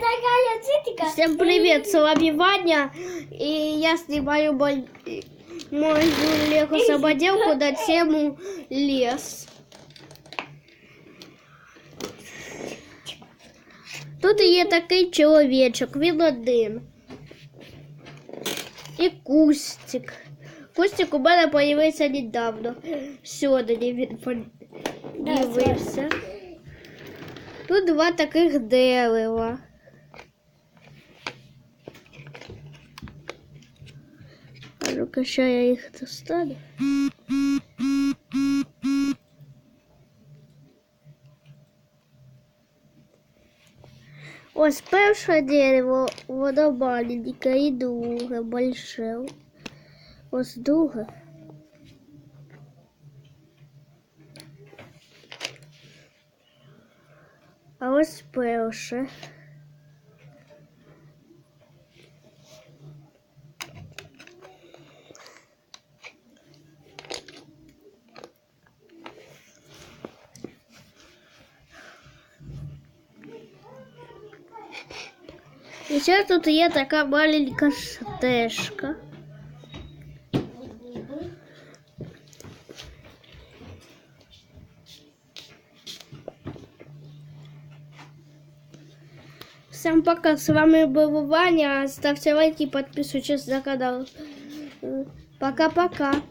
такая цитика. Всем привет, с вами Ваня, и я снимаю мою лего-самоделку на тему лес. Тут є такий чоловічок, він один. І кустик. Кустик у мене появився недавно. Сьогодні він появився. Тут два таких дерева. А ну-ка, ще я їх достану. Ось перше дерево, воно маленьке, і друге, больше. Ось друге. А ось перше. І ще тут є така маленька стежка. Всем пока, с вами был Ваня. Ставьте лайки, подписывайтесь на канал. Пока-пока.